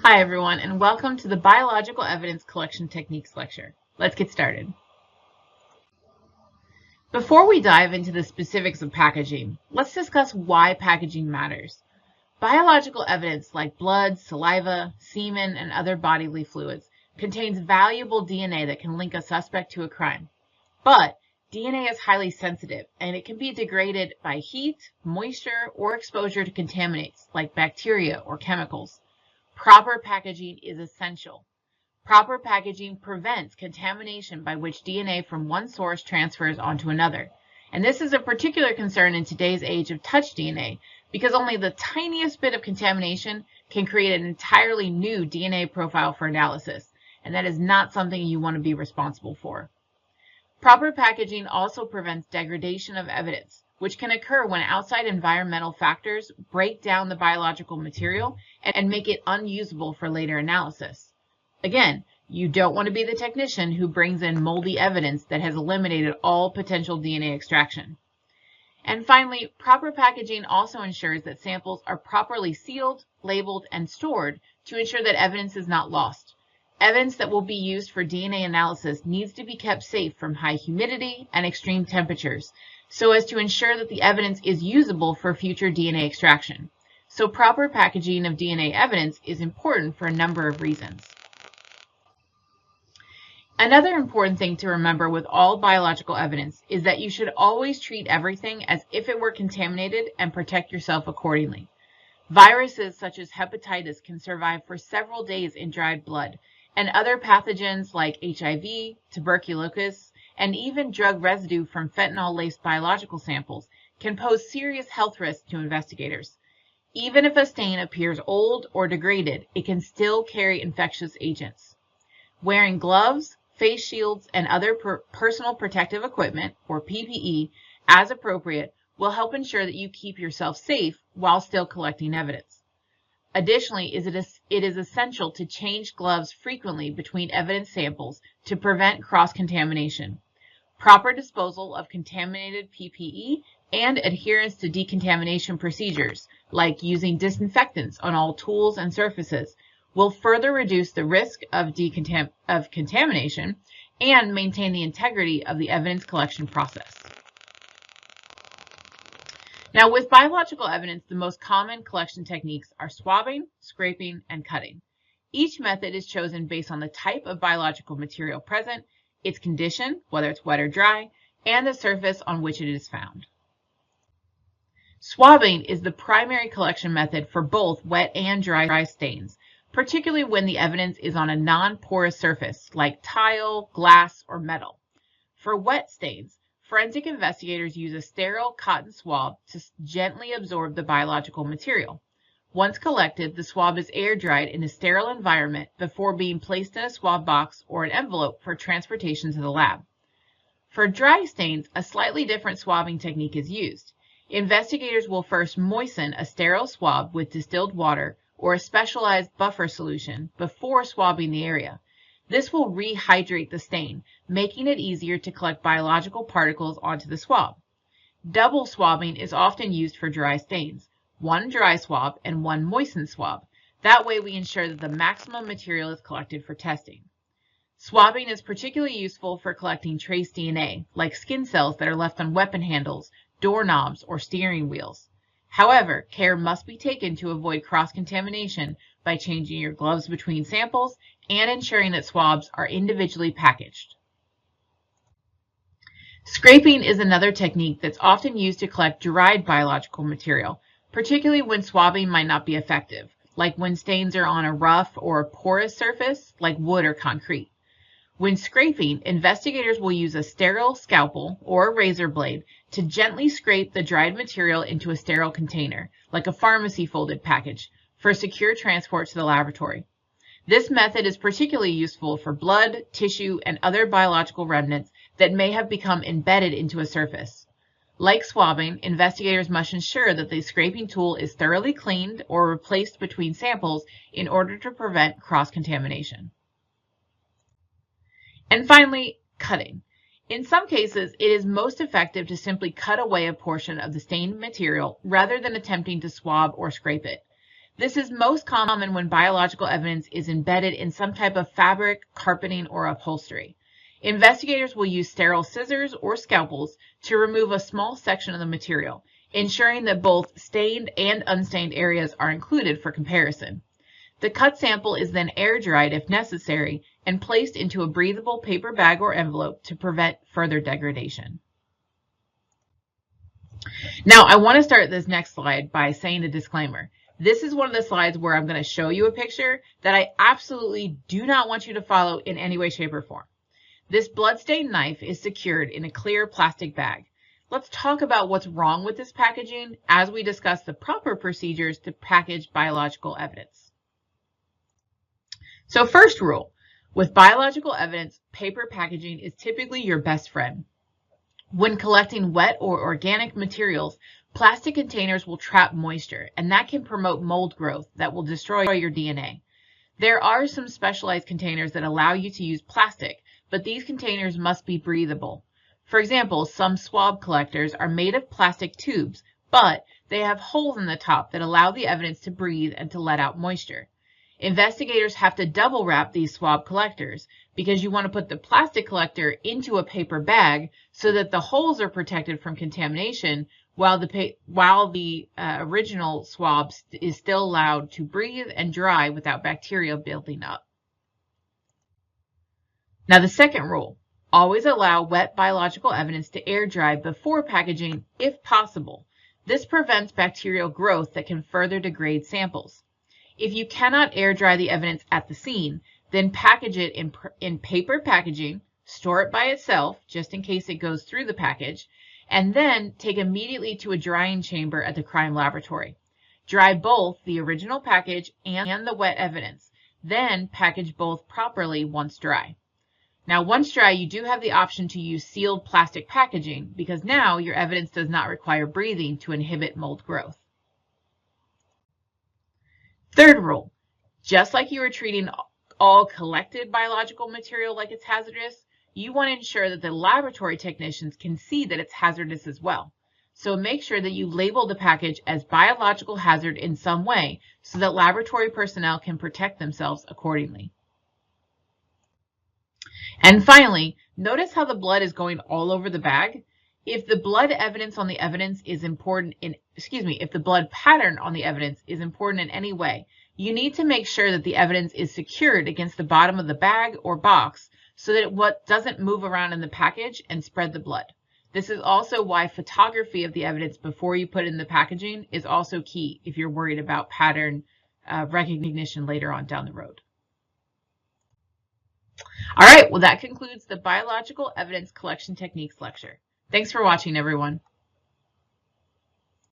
Hi everyone, and welcome to the Biological Evidence Collection Techniques lecture. Let's get started. Before we dive into the specifics of packaging, let's discuss why packaging matters. Biological evidence like blood, saliva, semen, and other bodily fluids contains valuable DNA that can link a suspect to a crime. But DNA is highly sensitive, and it can be degraded by heat, moisture, or exposure to contaminants like bacteria or chemicals. Proper packaging is essential. Proper packaging prevents contamination by which DNA from one source transfers onto another. And this is a particular concern in today's age of touch DNA because only the tiniest bit of contamination can create an entirely new DNA profile for analysis, and that is not something you want to be responsible for. Proper packaging also prevents degradation of evidence, which can occur when outside environmental factors break down the biological material and make it unusable for later analysis. Again, you don't want to be the technician who brings in moldy evidence that has eliminated all potential DNA extraction. And finally, proper packaging also ensures that samples are properly sealed, labeled, and stored to ensure that evidence is not lost. Evidence that will be used for DNA analysis needs to be kept safe from high humidity and extreme temperatures, so as to ensure that the evidence is usable for future DNA extraction. So proper packaging of DNA evidence is important for a number of reasons. Another important thing to remember with all biological evidence is that you should always treat everything as if it were contaminated and protect yourself accordingly. Viruses such as hepatitis can survive for several days in dried blood, and other pathogens like HIV, tuberculosis, and even drug residue from fentanyl-laced biological samples can pose serious health risks to investigators. Even if a stain appears old or degraded, it can still carry infectious agents. Wearing gloves, face shields, and other personal protective equipment, or PPE, as appropriate will help ensure that you keep yourself safe while still collecting evidence. Additionally, it is essential to change gloves frequently between evidence samples to prevent cross-contamination. Proper disposal of contaminated PPE and adherence to decontamination procedures, like using disinfectants on all tools and surfaces, will further reduce the risk of contamination and maintain the integrity of the evidence collection process. Now, with biological evidence, the most common collection techniques are swabbing, scraping, and cutting. Each method is chosen based on the type of biological material present, its condition, whether it's wet or dry, and the surface on which it is found. Swabbing is the primary collection method for both wet and dry stains, particularly when the evidence is on a non-porous surface like tile, glass, or metal. For wet stains, forensic investigators use a sterile cotton swab to gently absorb the biological material. Once collected, the swab is air-dried in a sterile environment before being placed in a swab box or an envelope for transportation to the lab. For dry stains, a slightly different swabbing technique is used. Investigators will first moisten a sterile swab with distilled water or a specialized buffer solution before swabbing the area. This will rehydrate the stain, making it easier to collect biological particles onto the swab. Double swabbing is often used for dry stains, one dry swab and one moistened swab. That way we ensure that the maximum material is collected for testing. Swabbing is particularly useful for collecting trace DNA, like skin cells that are left on weapon handles, doorknobs, or steering wheels. However, care must be taken to avoid cross-contamination by changing your gloves between samples and ensuring that swabs are individually packaged. Scraping is another technique that's often used to collect dried biological material, particularly when swabbing might not be effective, like when stains are on a rough or porous surface like wood or concrete. When scraping, investigators will use a sterile scalpel or a razor blade to gently scrape the dried material into a sterile container, like a pharmacy folded package, for secure transport to the laboratory. This method is particularly useful for blood, tissue, and other biological remnants that may have become embedded into a surface. Like swabbing, investigators must ensure that the scraping tool is thoroughly cleaned or replaced between samples in order to prevent cross-contamination. And finally, cutting. In some cases, it is most effective to simply cut away a portion of the stained material rather than attempting to swab or scrape it. This is most common when biological evidence is embedded in some type of fabric, carpeting, or upholstery. Investigators will use sterile scissors or scalpels to remove a small section of the material, ensuring that both stained and unstained areas are included for comparison. The cut sample is then air dried if necessary and placed into a breathable paper bag or envelope to prevent further degradation. Now, I want to start this next slide by saying a disclaimer. This is one of the slides where I'm going to show you a picture that I absolutely do not want you to follow in any way, shape, or form. This bloodstained knife is secured in a clear plastic bag. Let's talk about what's wrong with this packaging as we discuss the proper procedures to package biological evidence. So first rule, with biological evidence, paper packaging is typically your best friend. When collecting wet or organic materials, plastic containers will trap moisture, and that can promote mold growth that will destroy your DNA. There are some specialized containers that allow you to use plastic, but these containers must be breathable. For example, some swab collectors are made of plastic tubes, but they have holes in the top that allow the evidence to breathe and to let out moisture. Investigators have to double wrap these swab collectors because you want to put the plastic collector into a paper bag so that the holes are protected from contamination while the original swab is still allowed to breathe and dry without bacteria building up. Now, the second rule, always allow wet biological evidence to air dry before packaging if possible. This prevents bacterial growth that can further degrade samples. If you cannot air dry the evidence at the scene, then package it in paper packaging, store it by itself just in case it goes through the package, and then take immediately to a drying chamber at the crime laboratory. Dry both the original package and the wet evidence, then package both properly once dry. Now, once dry, you do have the option to use sealed plastic packaging because now your evidence does not require breathing to inhibit mold growth. Third rule, just like you are treating all collected biological material like it's hazardous, you want to ensure that the laboratory technicians can see that it's hazardous as well. So make sure that you label the package as biological hazard in some way so that laboratory personnel can protect themselves accordingly. And finally, notice how the blood is going all over the bag. If the blood evidence on the evidence is important if the blood pattern on the evidence is important in any way, you need to make sure that the evidence is secured against the bottom of the bag or box so that it doesn't move around in the package and spread the blood. This is also why photography of the evidence before you put it in the packaging is also key if you're worried about pattern recognition later on down the road. All right, well, that concludes the Biological Evidence Collection Techniques lecture. Thanks for watching, everyone.